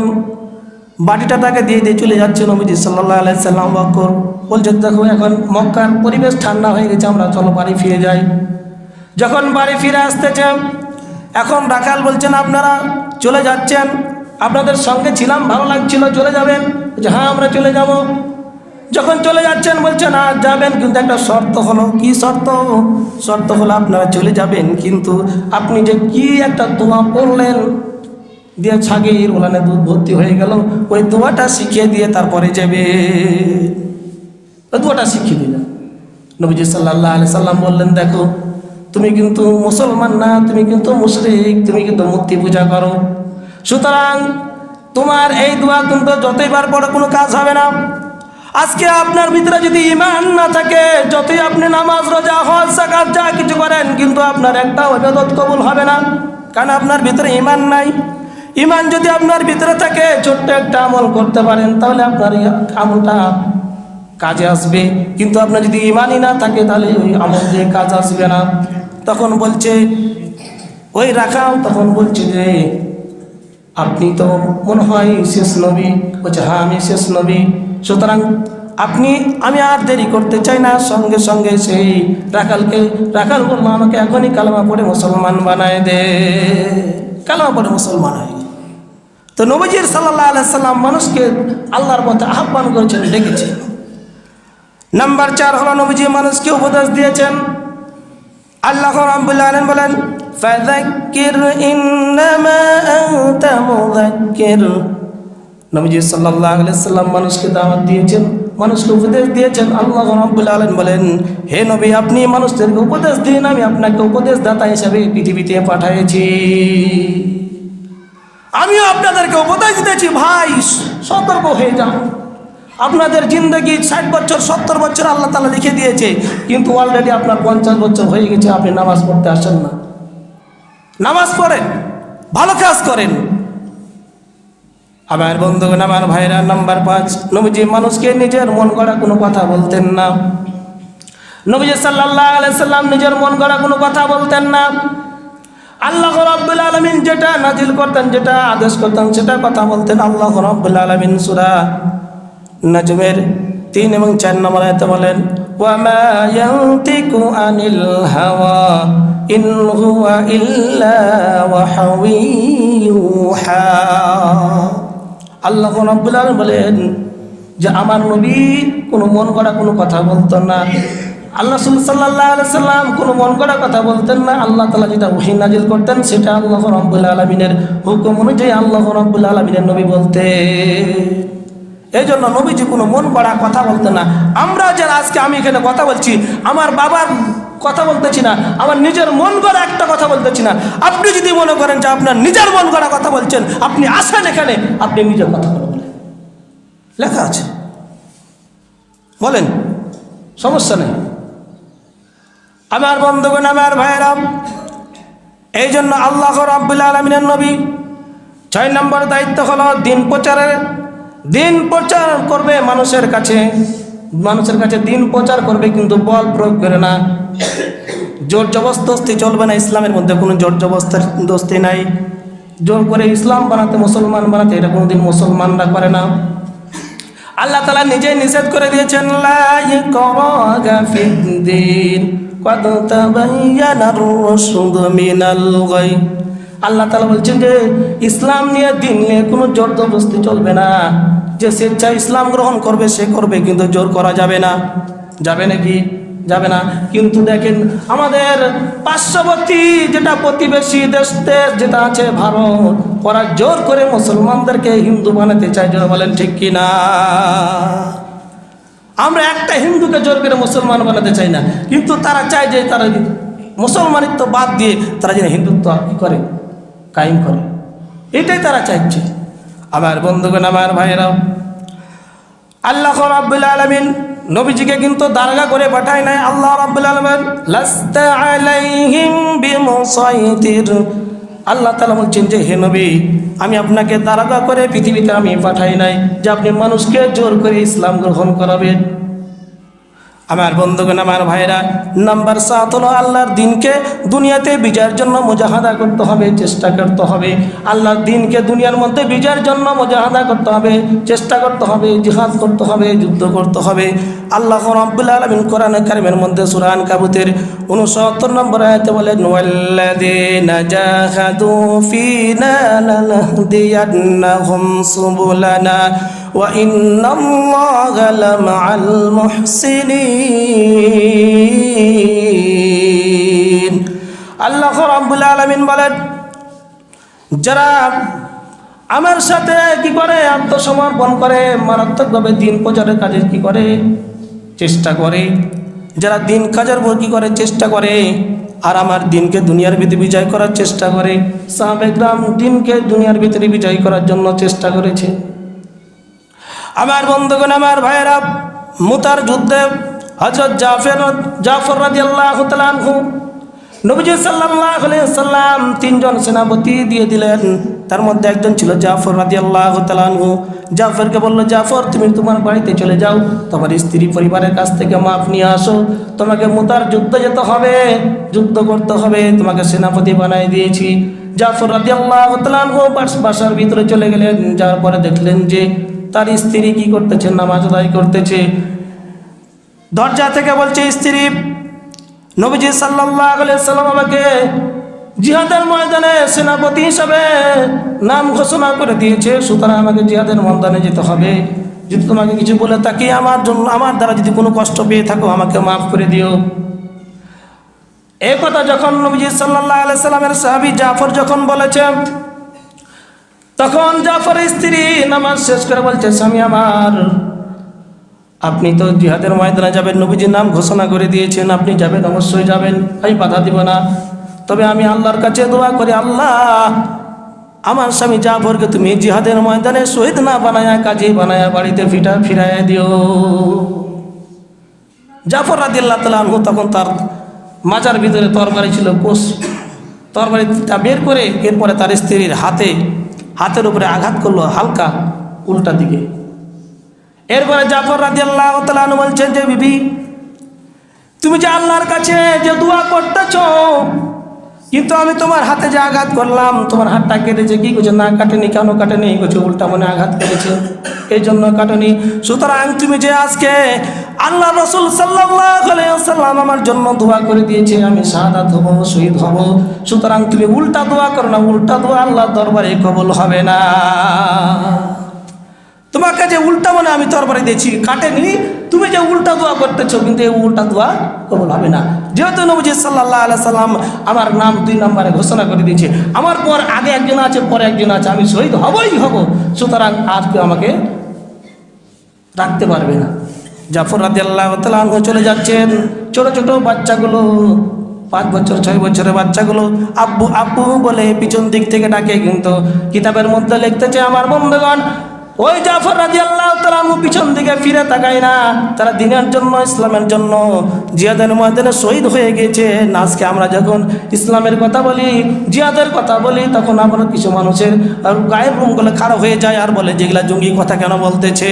বাটিটা তাকে দিয়ে দিয়ে চলে যাচ্ছে, নবীজি সাল্লাল্লাহু আলাইহি সাল্লাম বকর বলছে, দেখো এখন মক্কার পরিবেশ ঠান্ডা হয়ে গেছে, আমরা চলো বাড়ি ফিরে যাই। যখন বাড়ি ফিরে আসতেছে, এখন রাখাল বলছেন, আপনারা চলে যাচ্ছেন, আপনাদের সঙ্গে ছিলাম, ভালো লাগছিল, চলে যাবেন? বলছে, হ্যাঁ, আমরা চলে যাব। যখন চলে যাচ্ছেন, বলছেন, আর যাবেন, কিন্তু একটা শর্ত হলো। কি শর্ত? শর্ত হলো আপনারা চলে যাবেন, কিন্তু আপনি যে কি একটা দোয়া পড়লেন, দিয়ে ছাগির ওলানে দুধ ভর্তি হয়ে গেল, ওই দোয়াটা শিখিয়ে দিয়ে তারপরে যাবে। ওই দোয়াটা শিখিয়ে দিলেন। নবীজি সাল্লাল্লাহু আলাইহি সাল্লাম বললেন, দেখো, তুমি কিন্তু মুসলমান না, তুমি কিন্তু মুশরিক, তুমি কিন্তু মূর্তি পূজা করো, সুতরাং তোমার এই দোয়া কিন্তু যতইবার পড়ো কোনো কাজ হবে না। আজকে আপনার ভিতরে যদি ঈমান না থাকে, যতই আপনি নামাজ, রোজা, হজ, যাকাত যা কিছু করেন, কিন্তু আপনার একটা ইবাদত কবুল হবে না। কারণ আপনার ভিতরে ঈমান নাই। ঈমান যদি আপনার ভিতরে থাকে, ছোট্ট একটা আমল করতে পারেন, তাহলে আপনার এই আমলটা কাজে আসবে। কিন্তু আপনার যদি ঈমানই না থাকে, তাহলে ওই আমল দিয়ে কাজ আসবে না। তখন বলছে ওই রাখাল, তখন বলছে যে আপনি তো মনে হয় শেষ নবী। বলছে হ্যাঁ, আমি শেষ নবী। সুতরাং আমি আর দেরি করতে চাই না। সঙ্গে সঙ্গে সেই রাখাল বলল, আমাকে এখনই কালেমা পড়ে মুসলমান বানায় দে। কালেমা পড়ে মুসলমান হয়। তো নবীজি সাল্লাল্লাহু আলাইহি সাল্লাম মানুষকে আল্লাহর পথে আহ্বান করেছেন, ডেকেছেন। নাম্বার 4 হলো নবীজি মানুষকে উপদেশ দিয়েছেন। আল্লাহ রাব্বুল আলামিন বলেন, ফাযাক্কির ইন্নামা আনতা মুযাক্কির। নবীজি সাল্লাল্লাহু আলাইহি সাল্লাম মানুষকে দাওয়াত দিয়েছেন, মানুষকে উপদেশ দিয়েছেন। আল্লাহ রাব্বুল আলামিন বলেন, হে নবী, আপনি মানুষদেরকে উপদেশ দিন, আমি আপনাকে উপদেশদাতা হিসেবে পৃথিবীতে পাঠিয়েছি। আমিও আপনাদেরকে উপদেশ দিতেছি, ভাই সতর্ক হয়ে যান। আপনাদের জিন্দগি 60 বছর 70 বছর আল্লাহ তাআলা লিখে দিয়েছে, কিন্তু অলরেডি আপনার 50 বছর হয়ে গেছে, আপনি নামাজ পড়তে আসেন না। নামাজ পড়েন, ভালো কাজ করেন। আমার বন্ধুগণ, আমার ভাইরা, নাম্বার 5, নবীজি মানুষকে নিজের মন গড়া কোনো কথা বলতেন না। নবীজি সাল্লাল্লাহু আলাইহি সাল্লাম নিজের মন গড়া কোনো কথা বলতেন না। আল্লাহ রাব্বুল আলামিন যেটা নাজিল করতেন, যেটা আদেশ করতেন, সেটা কথা বলতেন। আল্লাহ রাব্বুল আলামিন সূরা নাজমের 3 এবং 4 নম্বর আয়াতে বলেন, ওয়া মা ইয়ানতিকু আনিল হাওয়া ইন হুয়া ইল্লা ওয়াহয়ু ইউহা। আল্লাহ রাব্বুল আলামিন বলেন যে আমার নবী কোনো মন গড়া কোনো কথা বলতেন না। আল্লাহ সাল্লাল্লাহু আলাইহি সাল্লাম কোনো মন গড়া কথা বলতেন না। আল্লাহ তাআলা যেটা ওহী নাজিল করতেন, সেটা আল্লাহ রাব্বুল আলামিনের হুকুম অনুযায়ী আল্লাহ রাব্বুল আলামিনের নবী বলতেন। এই জন্য নবীজি কোনো মন গড়া কথা বলতেন না। আমরা যারা আজকে আমি এখানে কথা বলছি, আমার বাবার কথা বলতেছি না, আমার নিজের মন গড়া একটা কথা বলতেছি না। আপনি যদি মনে করেন যে আপনার নিজের মন গড়া কথা বলছেন, আপনি আসেন এখানে, আপনি নিজের কথা বলেন, লেখা আছে, বলেন, সমস্যা নেই। আমার বন্ধুগণ, আমার ভাইয়েরা, এই জন্য আল্লাহ রাব্বুল আলামিনের নবী 6 নম্বর দায়িত্ব হলো দিন প্রচারের। দিন প্রচার করবে মানুষের কাছে দিন প্রচার করবে, কিন্তু বল প্রয়োগ করে না, জোর জবরদস্তি চলবে না। ইসলামের মধ্যে কোনো জোর জবরদস্তি নাই। জোর করে ইসলাম বানাতে, মুসলমান বানাতে, এটা কোনোদিন মুসলমানরা করে না। আল্লাহ তাআলা নিজেই নিষেধ করে দিয়েছেন, লা ইকরাহা ফিদ্দীন ক্বাদ তাবায়্যানার রুশদ মিনাল গাই। আল্লাহ তাআলা বলছেন যে ইসলাম নিয়ে, দিন নিয়ে কোনো জোর জবরদস্তি চলবে না। যে স্বেচ্ছায় ইসলাম গ্রহণ করবে সে করবে, কিন্তু জোর করা যাবে না। যাবে নাকি? যাবে না। কিন্তু দেখেন আমাদের পার্শ্ববর্তী যেটা প্রতিবেশী দেশ যেটা আছে ভারত, ওরা জোর করে মুসলমানদেরকে হিন্দু বানাতে চায়। যারা বলেন ঠিক কি না? আমরা একটা হিন্দুকে জোর করে মুসলমান বানাতে চাই না, কিন্তু তারা চায় যে তারা মুসলমানিত্ব বাদ দিয়ে তারা যেন হিন্দুত্ব কি করে, কায়েম করে, এটাই তারা চাইছে। আমার বন্ধুগণ, আমার ভাইয়েরা, আল্লাহ রাব্বুল আলামিন নবীজিকে কিন্তু দারগা করে পাঠায় নাই। আল্লাহ রাব্বুল আলামিন লাস্তা আলাইহিম বিমুসাইতির। আল্লাহ তাআলা বলছেন যে হে নবী, আমি আপনাকে দারগা করে পৃথিবীতে আমি পাঠাই নাই যে আপনি মানুষকে জোর করে ইসলাম গ্রহণ করাবেন। আমার বন্ধুগণ, আমার ভাইরা, নাম্বার 7 হলো আল্লাহর দিনকে দুনিয়াতে বিজয়ের জন্য মুজাহাদা করতে হবে, চেষ্টা করতে হবে। আল্লাহর দিনকে দুনিয়ার মধ্যে বিজয়ের জন্য মুজাহাদা করতে হবে, চেষ্টা করতে হবে, জিহাদ করতে হবে, যুদ্ধ করতে হবে। আল্লাহ রাব্বুল আলামিন কোরআনে কারীমের মধ্যে সূরা আনকাবুতের 69 নম্বর আয়াতে বলেন, ওয়াল্লাযীনা জাহাদু ফীনা লানাহদিয়ান্নাহুম সুবুলানা ওয়া ইন্নাল্লাহা লামাআল মুহসিনিন। আল্লাহ রাব্বুল আলামিন বলেন, যারা আমার সাথে কি করে, আত্মসমর্পণ করে, মারাত্মকভাবে দিন প্রচারের কাজে কি করে, চেষ্টা করে, যারা দিন কাজের উপর কি করে, চেষ্টা করে, আর আমার দিনকে দুনিয়ার ভিতরে বিজয় করার চেষ্টা করে। সাহাবায়ে কেরাম দিনকে দুনিয়ার ভিতরে বিজয় করার জন্য চেষ্টা করেছে। আমার বন্ধুগণ, আমার ভাইয়েরা, মুতার যুদ্ধে হযরত জাফর রাদিয়াল্লাহু তাআলা আনহু নবীজি সাল্লাল্লাহু আলাইহি ওয়াসাল্লাম তিনজন সেনাপতি দিয়ে দিলেন। তার মধ্যে একজন ছিল জাফর রাদিয়াল্লাহু তাআলা আনহু। জাফরকে বলল, জাফর তুমি তোমার বাড়িতে চলে যাও, তোমার স্ত্রী পরিবারের কাছ থেকে মাফ নিয়ে আসো, তোমাকে মুতার যুদ্ধ যেতে হবে, যুদ্ধ করতে হবে, তোমাকে সেনাপতি বানাই দিয়েছি। জাফর রাদিয়াল্লাহু তাআলা আনহু বাসার ভিতরে চলে গেলেন। যাওয়ার পরে দেখলেন যে তার স্ত্রী কি করতেছে, নামাজ আদায় করতেছে। দরজা থেকে বলছে, স্ত্রী, নবীজি সাল্লাল্লাহু আলাইহি ওয়াসাল্লাম আমাকে জিহাদের ময়দানে সেনাপতি হিসাবে নাম ঘোষণা করে দিয়েছে, সুতরাং আমাকে জিহাদের ময়দানে যেতে হবে। যদি তোমাকে কিছু বলে থাকি, আমার জন্য, আমার দ্বারা যদি কোনো কষ্ট পেয়ে থাকো, আমাকে মাফ করে দিও। এই কথা যখন নবীজি সাল্লাল্লাহু আলাইহি ওয়াসাল্লামের সাহাবী জাফর যখন বলেছে, তখন জাফরের স্ত্রী নামাজ শেষ করে বলছে, স্বামী আমার, আপনি তো জিহাদের ময়দানে যাবেন, নবীজির নাম ঘোষণা করে দিয়েছেন, আপনি যাবেন, অবশ্যই যাবেন, আমি বাধা দিব না। তবে আমি আল্লাহর কাছে দোয়া করি, আল্লাহ আমার স্বামী জাফরকে তুমি জিহাদের ময়দানে শহীদ না বানায়া, কাজী বানায়া বাড়িতে ফিরাইয়া দিও। জাফর রাদিয়াল্লাহু তাআলা আনহু তখন তার মাজার ভিতরে তরবারি ছিল, তরবারিটা বের করে এরপরে তার স্ত্রীর হাতের উপরে আঘাত করলো হালকা উল্টা দিকে। এরপরে জাফর রাদিয়াল্লাহু তাআলা আনহু বলছেন যে, বিবি, তুমি যে আল্লাহর কাছে যে দোয়া করতেছ, কিন্তু আমি তোমার হাতে যে আঘাত করলাম, তোমার হাতটা কেটেছে, কি করছে, না কাটেনি, কেন কাটেনি, করছে উল্টা মনে আঘাত করেছে, এই জন্য কাটেনি। সুতরাং তুমি যে আজকে আল্লাহ রাসূল সাল্লাল্লাহু আলাইহি ওয়াসাল্লাম আমার জন্য দোয়া করে দিয়েছে, আমি শাহাদাত হব, শহীদ হব, সুতরাং তুমি উল্টা দোয়া করো না, উল্টা দোয়া আল্লাহর দরবারে কবুল হবে না। তোমাকে যে উল্টা মানে আমি তরবারি দিয়েছি, কাটেনি, তুমি যে উল্টা দোয়া করতেছো, কিন্তু এই উল্টা দোয়া কবুল হবে না। যেহেতু নবীজি সাল্লাল্লাহু আলাইহি সাল্লাম আমার নাম 2 নম্বরে ঘোষণা করে দিয়েছে, আমার পর আগে একজন আছে, পরে একজন আছে, আমি শহীদ হবই হব, সুতরাং আর কেউ আমাকে রাখতে পারবে না। জাফর রাদিয়াল্লাহু তাআলা আনহু চলে যাচ্ছেন। ছোট ছোট বাচ্চাগুলো, 5 বছর 6 বছরের বাচ্চাগুলো আব্বু আব্বু বলে পিছন দিক থেকে ডাকে, কিন্তু কিতাবের মধ্যে লিখতেছে, আমার বন্ধুগণ, ওই জাফর রাদিয়াল্লাহু তাআলা আনহু পিছন দিকে ফিরে তাকায় না। তারা দ্বীনের জন্য, ইসলামের জন্য জিহাদের ময়দানে শহীদ হয়ে গেছে। আজকে আমরা যখন ইসলামের কথা বলি, জিহাদের কথা বলি, তখন আমরা কিছু মানুষের গায়ের রুমগুলো খারাপ হয়ে যায় আর বলে, যেগুলা জঙ্গি কথা কেন বলতেছে।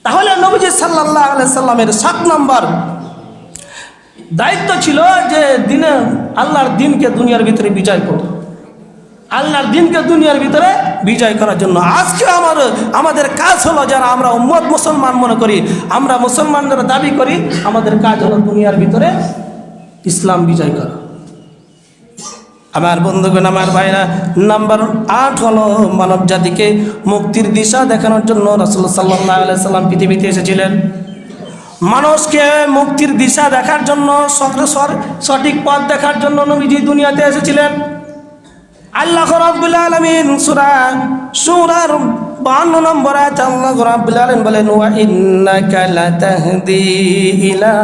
তাহলে নবীজি সাল্লাল্লাহু আলাইহি সাল্লামের 7 নম্বর দায়িত্ব ছিল যে দিনে আল্লাহর দিনকে দুনিয়ার ভিতরে বিজয় করো, আল্লাহর দিনকে দুনিয়ার ভিতরে বিজয় করার জন্য। আজকে আমাদের কাজ হলো, যারা আমরা উম্মত মুসলমান মনে করি, আমরা মুসলমানদের দাবি করি, আমাদের কাজ হলো দুনিয়ার ভিতরে ইসলাম বিজয় করা। আমার বন্ধুগণ, আমার ভাইরা, নাম্বার 8 হলো মানব জাতিকে মুক্তির দিশা দেখানোর জন্য রাসূল সাল্লাল্লাহু আলাইহি সাল্লাম পৃথিবীতে এসেছিলেন। মানুষকে মুক্তির দিশা দেখার জন্য, সঠিক পথ দেখার জন্য নবীজি দুনিয়াতে এসেছিলেন। আল্লাহ রাব্বুল আলামিন সূরার 52 নম্বর আয়াতে আল্লাহ রাব্বুল আলামিন বলেন, ওয়া ইন্নাকা লাতাহদি ইলা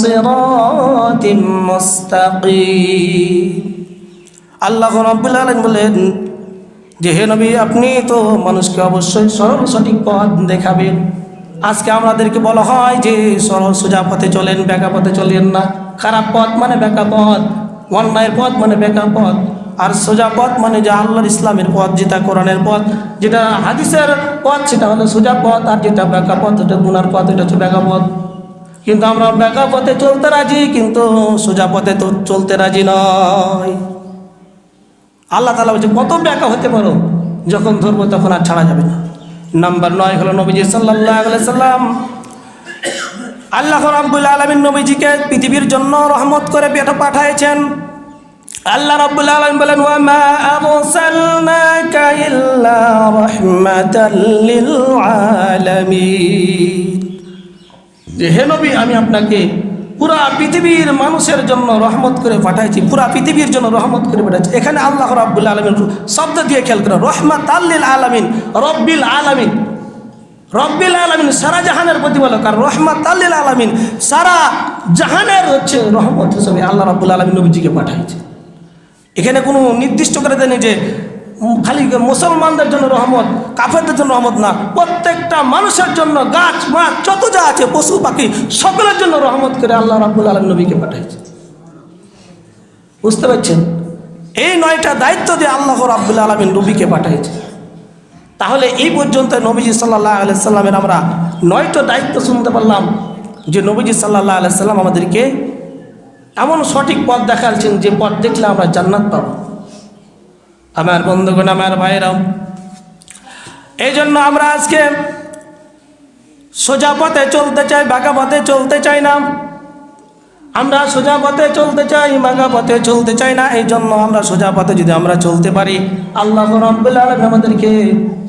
সিরাতিম মুস্তাকিম। আল্লাহ রাব্বুল আলামিন বলেন যে, হে নবী, আপনি তো মানুষকে অবশ্যই সরল সঠিক পথ দেখাবেন। আজকে আমাদেরকে বলা হয় যে সরল সোজা পথে চলেন, বেঁকা পথে চলেন না। খারাপ পথ মানে বেঁকা পথ, অন্যায়ের পথ মানে বেঁকা পথ, আর সোজা পথ মানে যে আল্লাহর ইসলামের পথ, যেটা কোরআনের পথ, যেটা হাদিসের পথ, সেটা হলো সোজা পথ। আর যেটা বেঁকা পথ, যেটা গুনার পথ, এটা হচ্ছে বেঁকা পথ। কিন্তু আমরা বেঁকা পথে চলতে রাজি, কিন্তু সোজা পথে তো চলতে রাজি নয়। আল্লাহ তাআলা বলছে, কত বেঁকা হতে পারো, যখন ধরবো তখন আর ছাড়া যাবে না। নাম্বার 9 হলো নবীজি সাল্লাল্লাহু আলাইহি সাল্লাম। আল্লাহ রাব্বুল আলামিন নবীজিকে পৃথিবীর জন্য রহমত করে পাঠাইছেন। আল্লাহ রাব্বুল আলামিন বলেন, ওয়া মা আরসালনাকা ইল্লা রাহমাতাল লিল আলামিন। যে হে নবী, আমি আপনাকে পুরা পৃথিবীর মানুষের জন্য রহমত করে পাঠাইছি, পুরা পৃথিবীর জন্য রহমত করে পাঠাইছি। এখানে আল্লাহ রাব্বুল আলামিন শব্দ দিয়ে খেয়াল করে, রহমাতাল লিল আলামিন, রব্বিল আলামিন। রব্বিল আলামিন সারা জাহানের প্রতিপালক, আর রহমাতাল লিল আলামিন সারা জাহানের হচ্ছে রহমত হিসেবে আল্লাহ রাব্বুল আলামিন নবীজিকে পাঠাইছে। এখানে কোনো নির্দিষ্ট করে দেয়নি যে খালি মুসলমানদের জন্য রহমত, কাফেরদের জন্য রহমত না, প্রত্যেকটা মানুষের জন্য, গাছ মাছ যত যা আছে, পশু পাখি, সকলের জন্য রহমত করে আল্লাহ রাব্বুল আলামিন নবীকে পাঠাইছে। বুঝতে পারছেন? এই 9টা দায়িত্ব দিয়ে আল্লাহ রাব্বুল আলামিন নবীকে পাঠিয়েছে। তাহলে এই পর্যন্ত নবীজি সাল্লাল্লাহু আলাইহি সাল্লামের আমরা 9টা দায়িত্ব শুনতে পারলাম, যে নবীজি সাল্লাল্লাহু আলাইহি সাল্লাম আমাদেরকে এমন সঠিক পথ দেখাচ্ছেন যে পথ দেখলে আমরা জান্নাত পাব। আমার বন্ধুগণ, আমার ভাইরাও, এই জন্য আমরা আজকে সোজা পথে চলতে চাই, বাঁকা পথে চলতে চাই না। আমরা সোজা পথে চলতে চাই, বাঁকা পথে চলতে চাই না। এই জন্য আমরা সোজা পথে যদি আমরা চলতে পারি, আল্লাহ রাব্বুল আলামিন আমাদেরকে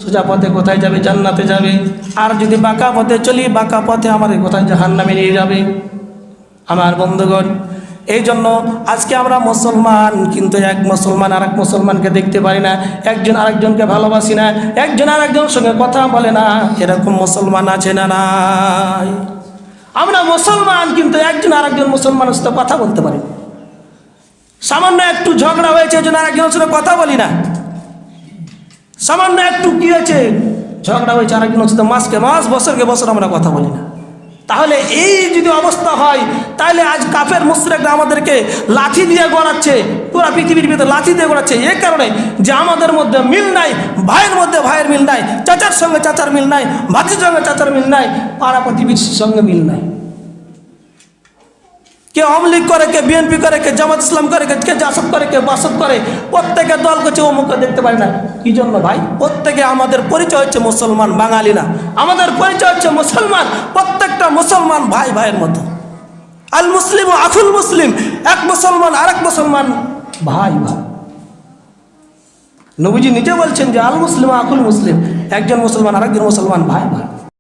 সোজা পথে কোথায় যাবে? জান্নাতে যাবে। আর যদি বাঁকা পথে চলি, বাঁকা পথে আমাদের কোথায়? জাহান্নামে নিয়ে যাবে। আমার বন্ধুগণ, এই জন্য আজকে আমরা মুসলমান, কিন্তু এক মুসলমান আর এক মুসলমানকে দেখতে পারি না, একজন আরেকজনকে ভালোবাসি না, একজন আরেকজনের সঙ্গে কথা বলে না। এরকম মুসলমান আছে না নাই? আমরা মুসলমান, কিন্তু একজন আরেকজন মুসলমানের সাথে কথা বলতে পারি না। সামান্য একটু ঝগড়া হয়েছে, একজন আরেকজনের সাথে কথা বলি না। সামান্য একটু কি হয়েছে, ঝগড়া হয়েছে, আরেকজনের সাথে মাসকে মাস, বছরকে বছর আমরা কথা বলি না। তাহলে এই যদি অবস্থা হয়, তাহলে আজ কাফের মুশরিকরা আমাদেরকে লাঠি দিয়ে গড়াচ্ছে, পুরো পৃথিবীর ভিতরে লাঠি দিয়ে গড়াচ্ছে। এই কারণে যে আমাদের মধ্যে মিল নাই, ভাইয়ের মধ্যে ভাইয়ের মিল নাই, চাচার সঙ্গে চাচার মিল নাই, ভাতির সঙ্গে চাচার মিল নাই, পাড়া প্রতিবেশীর সঙ্গে মিল নাই। কে আওয়ামী লীগ করে, কে বিএনপি করে, কে জামাত ইসলাম করে, কে জাসদ করে, কে বাসদ করে, প্রত্যেকে দল করছে, অমুককে দেখতে পারি না। কি জন্য ভাই? প্রত্যেকে আমাদের পরিচয় হচ্ছে মুসলমান, বাঙালি না। আমাদের পরিচয় হচ্ছে মুসলমান। প্রত্যেকটা মুসলমান ভাই ভাইয়ের মতো। আল মুসলিম ও আখুল মুসলিম, এক মুসলমান আরেক মুসলমান ভাই ভাই। নবীজি নিজে বলছেন যে আল মুসলিম ও আখুল মুসলিম, একজন মুসলমান আরেকজন মুসলমান ভাই ভাই।